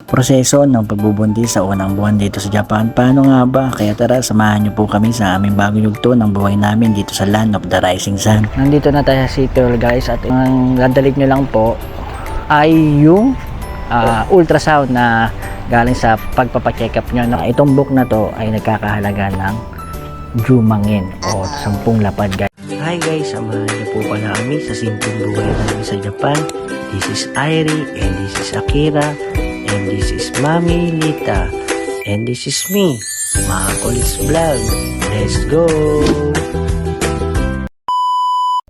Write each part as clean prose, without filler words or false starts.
proseso ng pagbubuntis sa unang buwan dito sa Japan. Paano nga ba? Kaya tara, samahan niyo po kami sa aming bagong yugto ng buhay namin dito sa Land of the Rising Sun. Nandito na tayo sa City Hall guys, at ang dadalik nyo lang po ay yung ultrasound na galing sa pagpapacheck up nyo. Itong book na to ay nagkakahalaga ng Jumangin o 10 lapad guys. Hi guys, samahan niyo po pala kami sa simpleng buhay namin sa Japan. This is Airi and this is Akira and this is Mami Lita and this is me, Makolis Vlog. Let's go!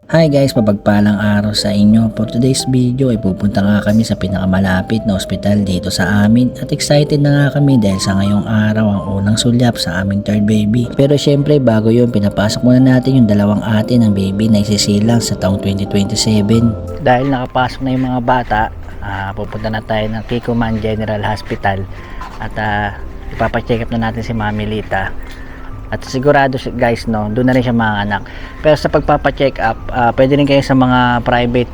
Hi guys, mapagpalang araw sa inyo. For today's video ay pupunta nga kami sa pinakamalapit na ospital dito sa amin at excited na nga kami dahil sa ngayong araw ang unang sulyap sa aming third baby. Pero syempre bago yun, pinapasok muna natin yung dalawang ate ng baby na isisilang sa taong 2027. Dahil nakapasok na yung mga bata, pupunta na tayo ng Kikoman General Hospital at ipapacheck up na natin si Mami Lita. At sigurado guys, no, doon na rin siya mga anak. Pero sa pagpapacheck up, pwede rin kayo sa mga private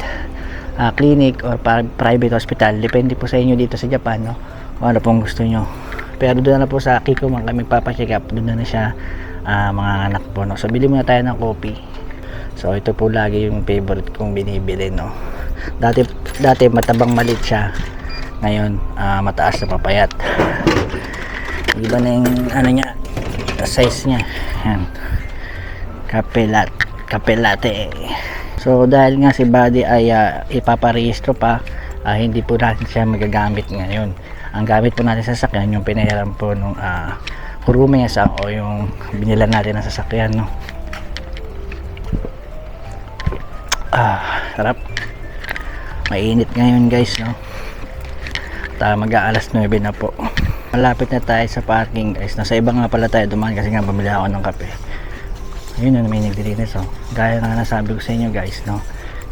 clinic or private hospital. Depende po sa inyo dito sa Japan, no, kung ano pong gusto nyo. Pero doon na po sa Kikoman kami papacheck up. Doon na siya mga anak po, no. So bili muna tayo ng coffee. So ito po lagi yung favorite kong binibili, no. Dati matabang maliit siya. Ngayon mataas na papayat. Iba na yung ano niya, size niya. Yan, kape latte. So dahil nga si Buddy ay ipaparehistro pa, hindi po natin siya magagamit ngayon. Ang gamit po natin sa sasakyan yung pinahiram po nung Kurume niya o yung binilan natin ng sasakyan, no. Sarap. Mainit ngayon guys, no. At mag-aalas 9 na po. Malapit na tayo sa parking guys. Nasa iba nga pala tayo dumaan kasi nga bumili ako ng kape. Ayun na, may naglilinis, oh. Gaya nga nasabi ko sa inyo guys, no,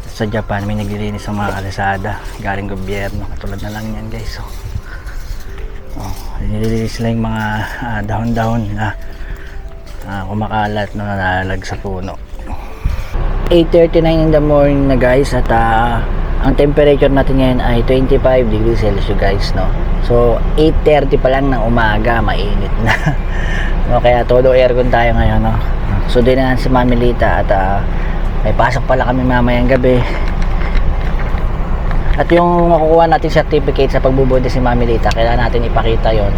sa Japan may naglilinis sa mga kalsada galing gobyerno, katulad na lang yan guys, nililinis lang yung mga dahon-dahon na kumakalat, no, nalalag sa puno. 8:39 in the morning na guys, at ang temperature natin ngayon ay 25 degrees Celsius guys, no. So 8:30 pa lang ng umaga, mainit na. No, kaya todo aircon tayo ngayon, no. So din na si Mami Lita at may pasok pala kami mamayang gabi. At yung makukuha natin certificate sa pagbubuntis si Mami Lita, kailangan natin ipakita yon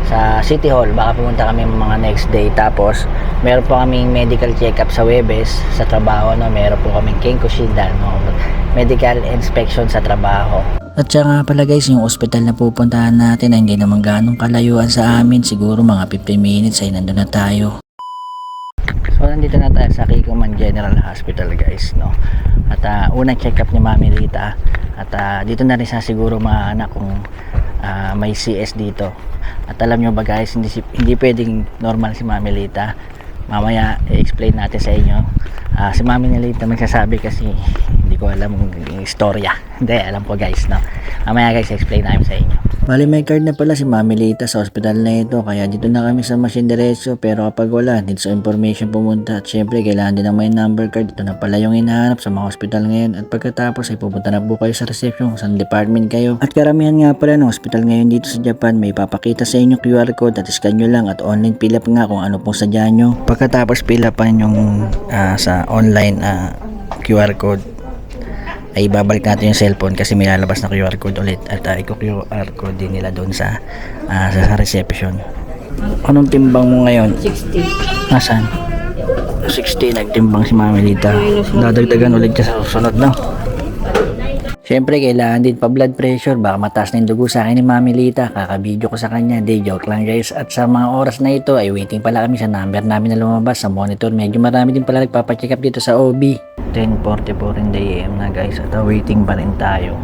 sa City Hall. Baka pumunta kami mga next day. Tapos meron po kaming medical check-up sa Webes sa trabaho, no. Meron po kaming Kenkoshida, no, medical inspection sa trabaho. At siya nga pala guys, yung ospital na pupuntahan natin ay hindi naman ganong kalayuan sa amin. Siguro mga 15 minutes ay nandun na tayo. So nandito na tayo sa Kikoman General Hospital guys, no. At unang check up ni Mami Lita. At dito na rin siya siguro mga anak kung may CS dito. At alam nyo ba guys, hindi pwedeng normal si Mami Lita. Mamaya i-explain natin sa inyo. Si Mami Lita magsasabi kasi hindi ko alam yung istorya. Hindi, alam ko guys, no. Mamaya guys, explain namin sa inyo. Bali may card na pala si Mami Lita sa hospital na ito, kaya dito na kami sa machine diretso. Pero kapag wala, dito sa information pumunta. At syempre kailangan din ng may number card. Ito na pala yung hinahanap sa mga hospital ngayon. At pagkatapos ay pupunta na po kayo sa reception kung saan department kayo. At karamihan nga pala ng hospital ngayon dito sa Japan, may papakita sa inyo QR code at scan nyo lang, at online fill up nga kung ano pong sadya nyo. Pagkatapos fill up yung sa online QR code, ay ibabalik natin yung cellphone kasi may lalabas na QR code ulit, at i-QR code din nila doon sa reception. Anong timbang mo ngayon? 60. Nasaan? 60, nagtimbang si Mami Lita. Dadagdagan ulit siya sa susunod, no? Siyempre kailangan din pa blood pressure, baka mataas na yung dugo sa akin ni Mami Lita. Kakabidyo ko sa kanya, di joke lang guys. At sa mga oras na ito ay waiting pala kami sa number namin na lumabas sa monitor. Medyo marami din pala nagpapacheck up dito sa OB. 10:44 in the AM na guys, at waiting pa rin tayo.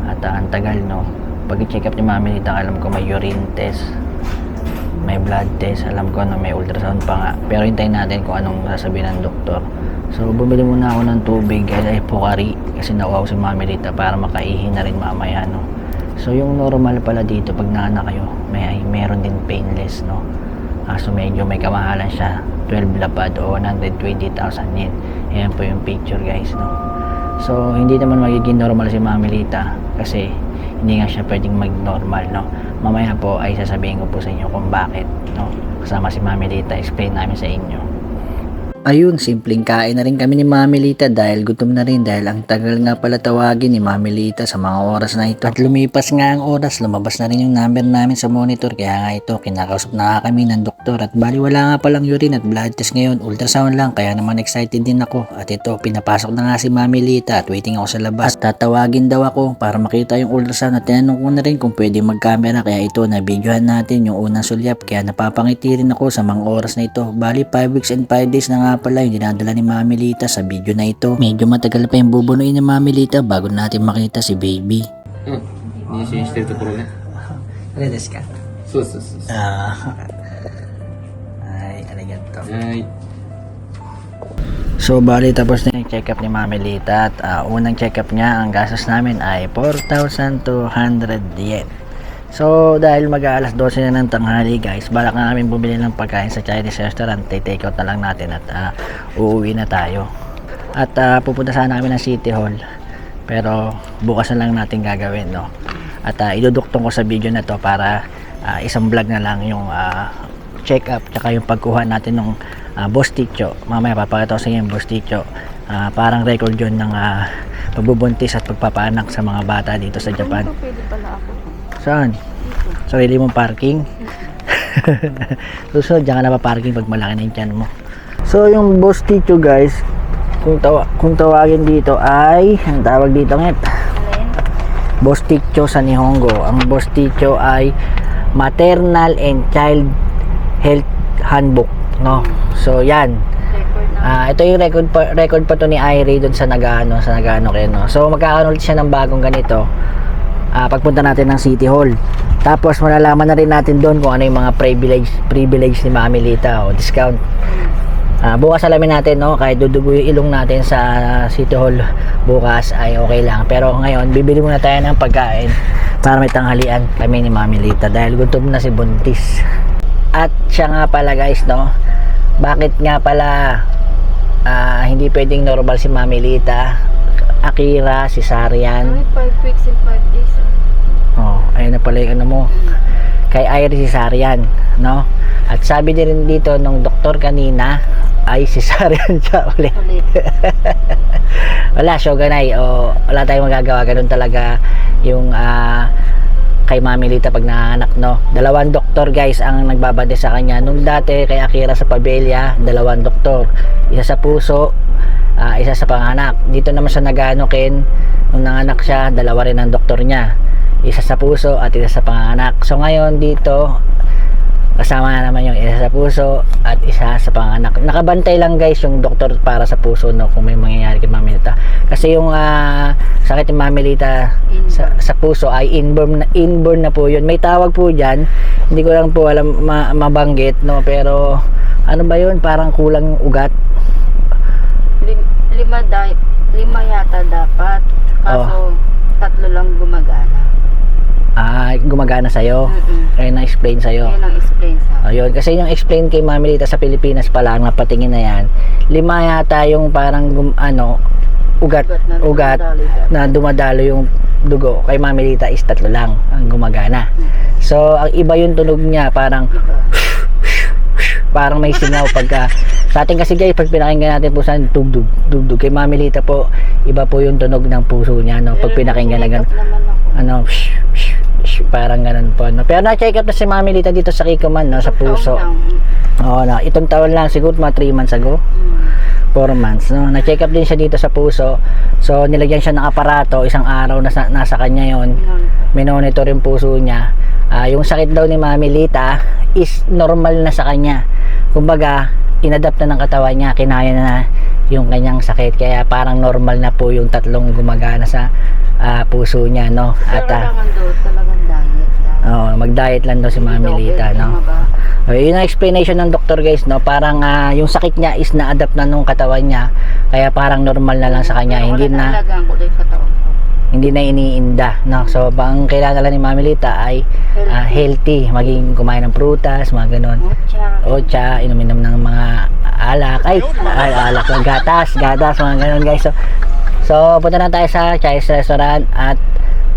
At ang tagal, no. Pag i-check up ni Mami Lita, alam ko may urine test, may blood test, alam ko na may ultrasound pa nga. Pero hintayin natin kung anong sasabihin ng doktor. So bumili muna ako ng tubig guys, ay Pocari, kasi nauwaw si Mami Lita para makaihi na rin mamaya, no. So yung normal pala dito pag naanak kayo, meron din painless, no. So medyo may kamahalan siya, 12 lapad o 120,000 yen. Ayan po yung picture guys, no. So hindi naman magiging normal si Mami Lita kasi hindi nga siya pwedeng mag-normal, no. mamaya po ay sasabihin ko po sa inyo kung bakit, no? Kasama si Mami Lita, explain namin sa inyo. Ayun, simpleng kain na rin kami ni Mami Lita dahil gutom na rin dahil ang tagal nga pala tawagin ni Mami Lita sa mga oras na ito. At lumipas nga ang oras, lumabas na rin yung number namin sa monitor, kaya nga ito, kinakausap na nga kami ng doktor at bali wala nga palang urine at blood test ngayon, ultrasound lang, kaya naman excited din ako. At ito, pinapasok na nga si Mami Lita at waiting ako sa labas. At tatawagin daw ako para makita yung ultrasound at tinanong ko na rin kung pwede mag-camera, kaya ito, nabidyohan natin yung unang sulyap, kaya napapangiti rin ako sa mga oras na ito. Bali 5 weeks and 5 days na nga pala yung dinadala ni Mami Lita sa video na ito. Medyo matagal pa yung bubunuin ni Mami Lita bago natin makita si baby. 妊娠してるところね。あれですか? そうそうそう。Ay, arigato. はい。 So, bali tapos na yung check-up ni Mami Lita at unang check-up niya, ang gastos namin ay 4,200 yen. So, dahil mag-aalas 12 na ng tanghali guys, balak na namin bumili ng pagkain sa Chinese restaurant, take out na lang natin at uuwi na tayo. At pupunta sana kami ng City Hall, pero bukas na lang natin gagawin, no? At iduduktong ko sa video na to para isang vlog na lang yung check-up tsaka yung pagkuha natin ng Bosticho. Mamaya papakita ko sa inyo yung Bosticho. Parang record yun ng pagbubuntis at pagpapaanak sa mga bata dito sa Japan. Pwede pala ako. Saan? Sarili mong parking? Susunod, dyan ka na pa-parking pag malaki na yung tiyan mo. So, yung Bosticho guys, kung tawagin dito ay, ang tawag dito ngayon, Bosticho sa Nihongo. Ang Bosticho ay Maternal and Child Health Handbook, no? So, yan. Ito yung record pa to ni Irie doon sa Nagano kayo, no? So, magkakaroon ulit siya ng bagong ganito pagpunta natin ng City Hall. Tapos malalaman na rin natin doon kung ano yung mga privilege ni Mami Lita o discount. Bukas alamin natin, no, kahit dudugo yung ilong natin sa City Hall bukas ay okay lang. Pero ngayon, bibili muna tayo ng pagkain para may tanghalian kami ni Mami Lita dahil gutom na si Buntis. At siya nga pala guys, no, bakit nga pala hindi pwedeng normal si Mami Lita? Akira, cesarean. 5 weeks and 5 days. Oh, ayun na pala yung ano mo. Kay Irie cesarean, no? At sabi din rin dito nung doktor kanina ay cesarean siya ulit. Wala, shoganay. O, wala tayong magagawa. Ganun talaga yung kay Mami Lita pag nanganak, no? 2 doktor guys ang nagbabante sa kanya. Nung dati kay Akira sa Pabella, 2 doktor. Isa sa puso, isa sa panganak. Dito naman sa Nagano Ken, nung nanganak siya, 2 rin ang doktor niya. Isa sa puso at isa sa panganak. So ngayon dito, kasama na naman yung isa sa puso at isa sa panganak. Nakabantay lang guys yung doktor para sa puso, no, kung may mangyayari kay Mami Lita. Kasi yung sakit ni Mami Lita sa puso ay inborn na po yun. May tawag po dyan, hindi ko lang po alam mabanggit, no, pero ano ba yun, parang kulang ugat. 5 yata dapat. Kaso 3 lang gumagana. Gumagana sa'yo. Kaya na-explain sa'yo. Yun ang explain sa Ayun, kasi yung explain kay Mami Lita sa Pilipinas pala, ang napatingin na yan, 5 yata yung parang ugat na dumadalo yung dugo. Kay Mami Lita is 3 lang ang gumagana. So, ang iba yung tunog niya, parang may singaw pagka sa atin kasi guys, pag pinakinggan natin po sa tugdug, kay Mami Lita po, iba po yung tunog ng puso niya, no? Pag pinakinggan na gano'n, parang ganun po, no? Pero na-check up na si Mami Lita dito sa Kikoman, no? Sa puso. Oo, no? Itong taon lang, siguro mga 3 months ago, 4 months, no? Na-check up din siya dito sa puso. So, nilagyan siya ng aparato, isang araw na nasa kanya yon. Minonitor yung puso niya. Yung sakit daw ni Mami Lita is normal na sa kanya. Kumbaga, inadapt na ng katawan niya, kinaya na yung kanyang sakit, kaya parang normal na po yung 3 gumagana sa puso niya, no? At talagang diet. Mag-diet lang daw si Mami Lita, no? Yun ang explanation ng doktor guys, no? Parang yung sakit niya is na-adapt na nung katawan niya, kaya parang normal na lang sa kanya, hindi na iniinda, no? So, ang kailangan lang ni Mami Lita ay healthy, maging kumain ng prutas, mga ganon. Ocha, inumin ng mga alak, alak, gatas, mga ganon guys. So punta na tayo sa Chinese restaurant at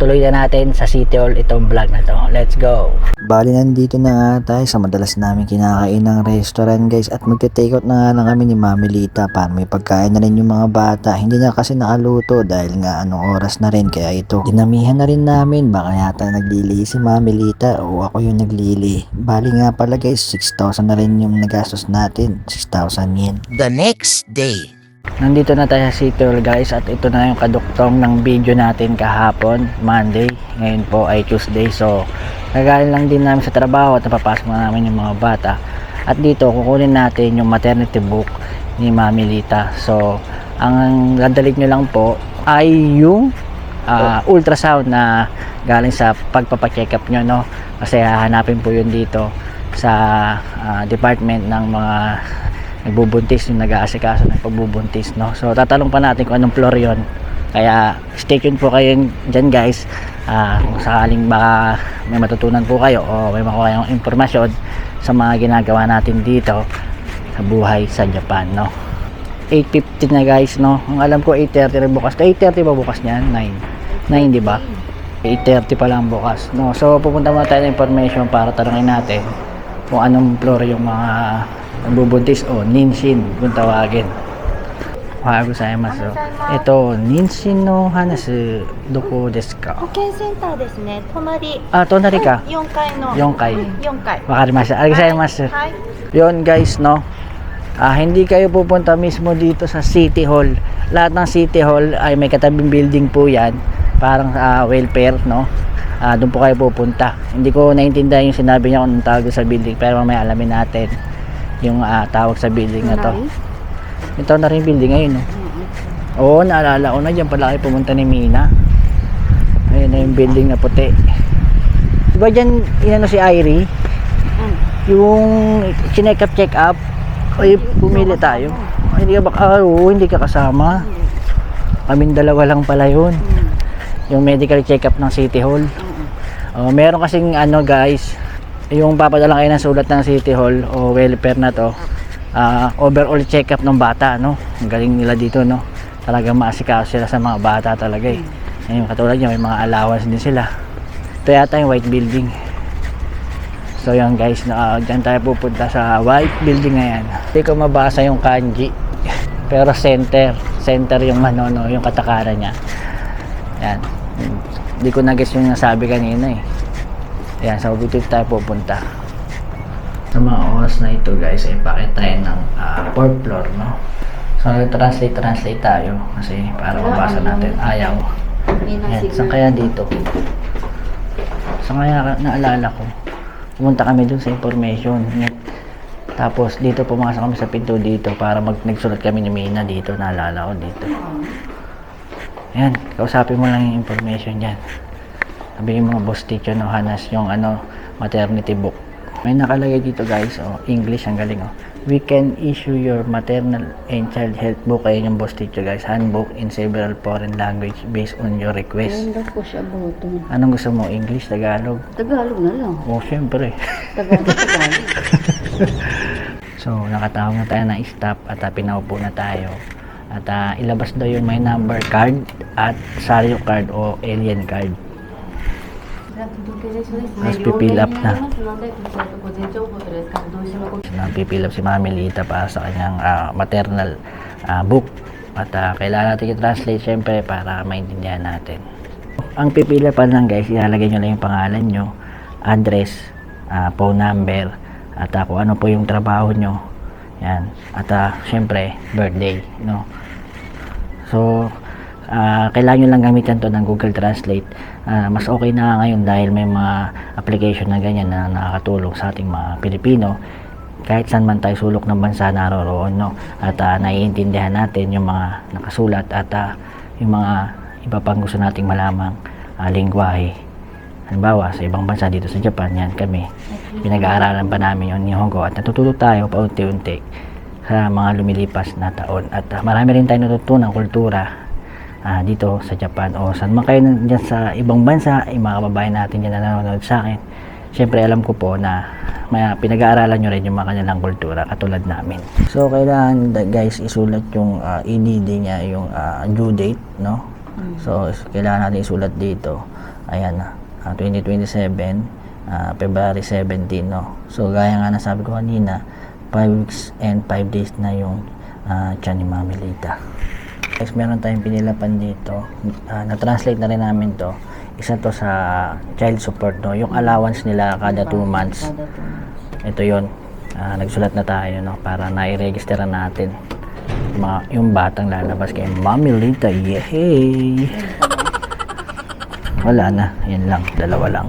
tuloy na natin sa City Hall itong vlog na to. Let's go! Bali, nandito na nga tayo sa madalas namin kinakain ng restaurant, guys, at magte-take out na nga lang kami ni Mami Lita para may pagkain na rin yung mga bata. Hindi na kasi nakaluto dahil nga anong oras na rin, kaya ito dinamihan na rin namin. Baka yata naglili si Mami Lita o ako yung naglili. Bali nga pala, guys, 6,000 na rin yung nagastos natin, 6,000 yen. The next day. Nandito na tayo sa City Hall, guys, at ito na yung kaduktong ng video natin kahapon, Monday. Ngayon po ay Tuesday, so nagaling lang din namin sa trabaho at napapasok na namin yung mga bata. At dito kukunin natin yung maternity book ni Mami Lita. So ang dadalik nyo lang po ay yung ultrasound na galing sa pagpapacheck up nyo, no? Kasi hahanapin po yun dito sa department ng mga nagbubuntis, yung nag-aasikaso ng pagbubuntis, no? So tatanong pa natin kung anong floor yon, kaya stay tuned po kayo dyan, guys. Kung sakaling baka may matutunan po kayo o may makuha kayong impormasyon sa mga ginagawa natin dito sa buhay sa Japan, no? 8:50 na, guys, no? Ang alam ko 8:30 rin bukas. 8:30 ba bukas niyan? 9 di ba? 8:30 pa lang bukas, no? So pupunta muna tayo ng information para tanungin natin kung anong floor yung mga nagbubuntis o ninshin kung tawagin. Wago sa emasu. Ito, ninshin no hanasu doko desu ka? 保健センターですね。隣。 Tonari ka? 4階の。 4階。 4階。 Wakarimashita. Arigasaimasu. はい。 Yun, guys, no? Hindi kayo pupunta mismo dito sa City Hall. Lahat ng City Hall ay may katabing building po yan. Parang welfare, no? Doon po kayo pupunta. Hindi ko naintindihan yung sinabi niya kung tawag sa building, pero mamaya alamin natin yung tawag sa building na to. Ito na rin building ngayon, no? Oo, naalala ko na, dyan pala kayo pumunta ni Mina. Ayun na yung building na puti. Diba dyan inano si Irie? Yung check up. Ay, pumili tayo. Ay, hindi ka baka, hindi ka kasama. Kaming dalawa lang pala yun. Yung medical check up ng City Hall. Meron kasing ano, guys, yung papadala kayo ng sulat ng City Hall o welfare na to, overall check up ng bata, no? Ang galing nila dito, no? Talagang maasikaso sila sa mga bata talaga, eh. Yung katulad niya, may mga allowance din sila. Ito yata yung white building. So yan, guys, dyan tayo pupunta sa white building na yan. Hindi ko mabasa yung kanji, pero center yung ano, no, yung katakara niya. Yan, hindi ko na-guess yung nasabi kanina, eh. Yan, sa Ubitud tayo pupunta. Sa mga oras na ito, guys, ay pakit tayo ng 4th floor, no? So translate tayo kasi para mabasa natin. Ayaw. Yan, saan kaya dito? Saan kaya naalala ko? Pumunta kami dun sa information. Tapos dito pumasok kami sa pinto dito para nagsulat kami ni Mina dito. Naalala ko dito. Yan, kausapin mo lang yung information dyan. Sabihin mo, boss teacher, no, Hanas, yung ano, maternity book. May nakalagay dito, guys, English, ang galing, We can issue your maternal and child health book. Ayun yung boss teacher, guys, handbook in several foreign language based on your request. Ayun daw po siya buto. Anong gusto mo? English, Tagalog? Tagalog na lang. Syempre. Tagalog. So, nakatawag na tayo ng staff at pinaupo na tayo. At ilabas daw yung my number card at Sario card o alien card. Tapos pipil up na. Pipil up si Mami Lita para sa kanyang maternal book. At kailangan natin i-translate syempre para maintindihan natin. Ang pipila pa lang, guys, ilalagay nyo lang yung pangalan nyo, address, phone number, at kung ano po yung trabaho nyo. Yan. At syempre, birthday, no? So, kailangan nyo lang gamitan to ng Google Translate. Mas okay na ngayon dahil may mga application na ganyan na nakakatulong sa ating mga Pilipino kahit saan man tayo sulok ng bansa naroroon, no? At naiintindihan natin yung mga nakasulat at yung mga iba pang gusto nating malamang lingwahe. Halimbawa, sa ibang bansa dito sa Japan, yan kami, pinag-aaralan pa namin yung Nihongo at natututo tayo paunti-unti sa mga lumilipas na taon. At marami rin tayo natutunan kultura dito sa Japan o saan man kayo dyan sa ibang bansa, mga kababayan natin dyan na nanonood sa akin. Siyempre alam ko po na pinag-aaralan nyo rin yung mga kanilang kultura katulad namin. So kailangan, guys, isulat yung EDD niya, yung due date, no? So kailangan natin isulat dito Ayan na, 2027, February 17, no? So, gaya nga na sabi ko kanina, 5 weeks and 5 days na yung tiyan ni Mami Lita. Guys, meron tayong pinilapan dito. Na-translate na rin namin to. Isa to sa child support, no? Yung allowance nila kada 2 months. Ito yon. Nagsulat na tayo, no? Para na-i-register natin yung batang lalabas kay Mami Lita. Yay! Wala na, yan lang, dalawa lang.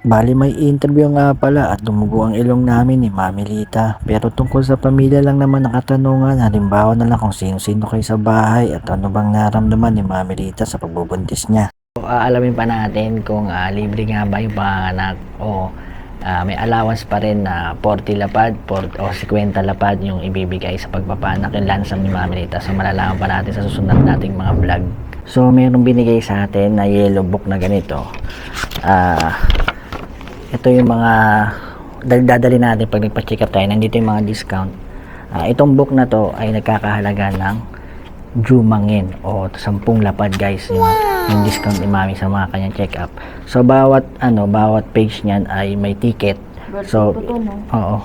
Bali may interview nga pala at dumugo ang ilong namin ni Mami Lita. Pero tungkol sa pamilya lang naman nakatanungan, halimbawa na lang kung sino-sino kayo sa bahay at ano bang naramdaman ni Mami Lita sa pagbubuntis niya. So, aalamin pa natin kung libre nga ba yung panganak o may allowance pa rin na 40 lapad o 50 lapad yung ibibigay sa pagpapanak yung lansam ni Mami Lita. So malalaman pa natin sa susunod nating mga vlog. So mayroong binigay sa atin na yellow book na ganito. Ito yung mga dadali natin pag nagpa-check up tayo. Nandito yung mga discount. Itong book na to ay nagkakahalaga ng jumangin o 10 lapad guys yung discount ni Mami sa mga kanyang check up. So bawat page niyan ay may ticket. So oo,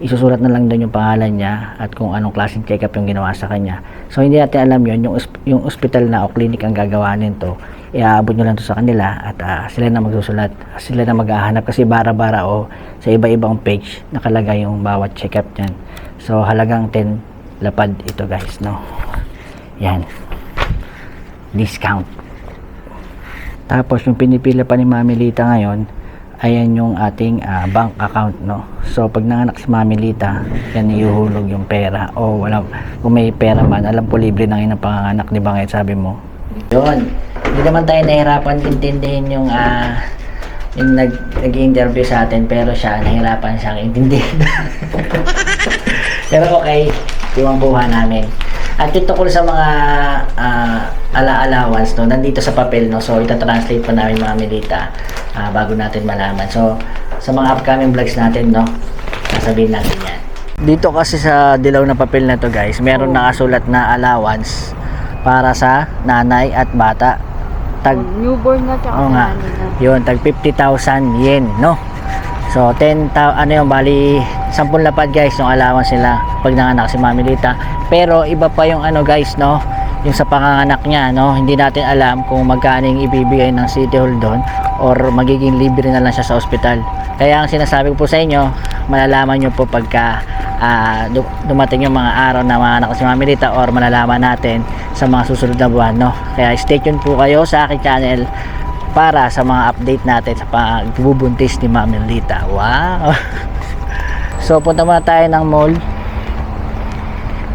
isusulat na lang doon yung pangalan niya at kung anong klaseng check up yung ginawa sa kanya. So hindi natin alam yon, yung hospital na o clinic ang gagawanin to. Iaabot nyo lang to sa kanila at sila na magsusulat, sila na maghahanap kasi bara-bara o sa iba-ibang page nakalagay yung bawat check up niyan. So halagang 10 lapad ito guys, no. Yan, discount. Tapos yung pinipila pa ni Mami Lita ngayon, ayan yung ating bank account, no. So pag nanganak si Mami Lita, yan iuhulog yung pera o wala, kung may pera man, alam po libre na yun ang panganganak ni Bangay, sabi mo. Yun, hindi naman tayo nahirapan intindihin yung nag-interview sa atin, pero siya nahirapan siyang intindihin. Pero okay, kuha namin. At yung tungkol sa mga allowance, no, nandito sa papel, no, so ita-translate pa namin Mami Lita bago natin malaman. So sa mga upcoming vlogs natin, no, sasabihin natin yan. Dito kasi sa dilaw na papel na to guys, meron nakasulat na allowance para sa nanay at bata. Newborn na tsaka nga, yun, tag 50,000 yen, no. So 10,000, bali 10 lapad guys yung allowance nila pag nanganak si Mami Lita. Pero iba pa yung guys, no, yung sa panganganak niya, no, hindi natin alam kung magkano yung ibibigay ng City Hall doon or magiging libre na lang siya sa ospital. Kaya ang sinasabi ko po sa inyo, malalaman nyo po pagka dumating yung mga araw na manganak si Mami Lita or malalaman natin sa mga susunod na buwan, no. Kaya stay tuned po kayo sa aking channel para sa mga update natin sa pagbubuntis ni Mami Lita. Wow. So punta muna tayo ng mall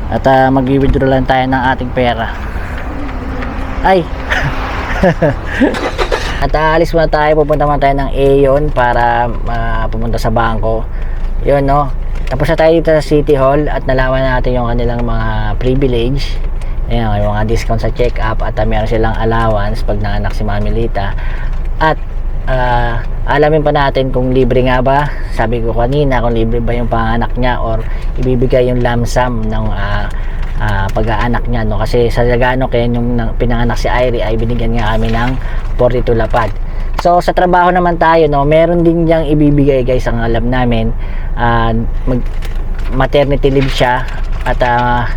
at mag-withdraw lang tayo ng ating pera. Ay. At aalis muna tayo, pupunta muna tayo ng Aeon para pumunta sa bangko. Yun, no. Tapos na tayo dito sa City Hall at nalaman natin yung kanilang mga privilege. Ayan, yung mga discount sa check-up at meron silang allowance pag nanganak si Mami Lita. At alamin pa natin kung libre nga ba, sabi ko kanina, kung libre ba yung panganak niya or ibibigay yung lump sum ng pag-aanak niya, no. Kasi sa Lagano kaya yung pinanganak si Irie ay binigyan nga kami ng 42 lapad. So sa trabaho naman tayo, no, meron din diyang ibibigay guys, ang alam namin, maternity leave siya. At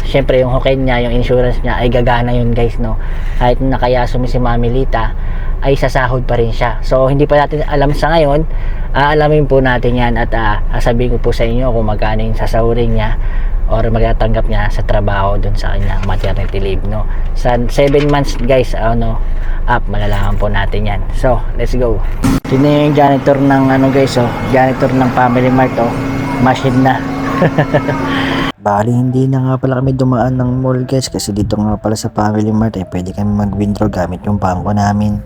syempre yung hoken niya, yung insurance niya ay gagana yun guys, no. Kahit nakayasumi si Mami Lita ay sasahod pa rin siya. So hindi pa natin alam sa ngayon, alamin po natin yan at sabihin ko po sa inyo kung magkano yung sasahurin niya or magatanggap niya sa trabaho dun sa kanyang maternity leave, no. Sa 7 months guys, up, malalaman po natin yan. So let's go. Sino yung janitor ng guys, janitor ng Family Mart, machine na. Bali hindi na nga pala kami dumaan ng mall guys kasi dito nga pala sa Family Mart ay pwede kami mag-withdraw gamit yung bangko namin.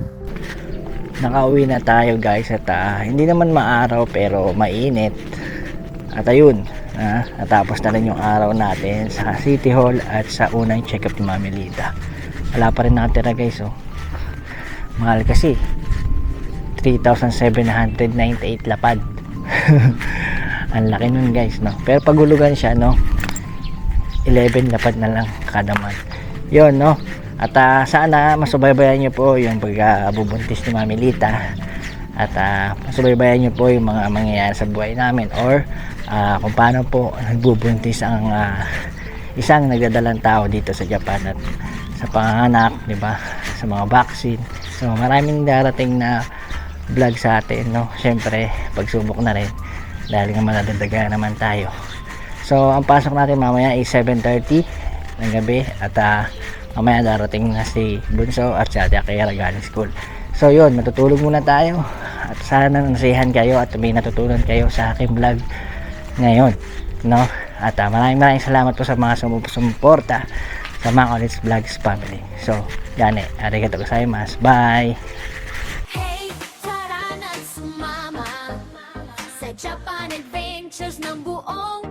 Nakauwi na tayo guys at hindi naman maaraw pero mainit. At ayun, natapos na rin yung araw natin sa City Hall at sa unang check up ni Mami Lita. Wala pa rin nakatira guys, mahal kasi 3,798 lapad. Ang laki nun guys, no. Pero pagulugan siya, no, 11 lapad na lang kada month. Yun, no. At sana masubaybayan nyo po yung pagbubuntis ni Mami Lita. At masubaybayan nyo po yung mga mangyayari sa buhay namin, or kung paano po nagbubuntis ang isang nagdadalang tao dito sa Japan, at sa panganak, di ba, sa mga vaccine. So maraming darating na vlog sa atin, no. Syempre pagsubok na rin dahil nga madadagdagan naman tayo. So ang pasok natin mamaya is 7:30 ng gabi, at mamaya darating na si Bunso at si Ate Akira galing school. So yun, matutulog muna tayo, at sana nasihan kayo at may natutunan kayo sa aking vlog ngayon, no. At maraming salamat po sa mga sumuporta sa mga College Vlogs family. So yan, arigatou gozaimasu, bye. Hey, tara na sumama sa Japan Adventures ng buong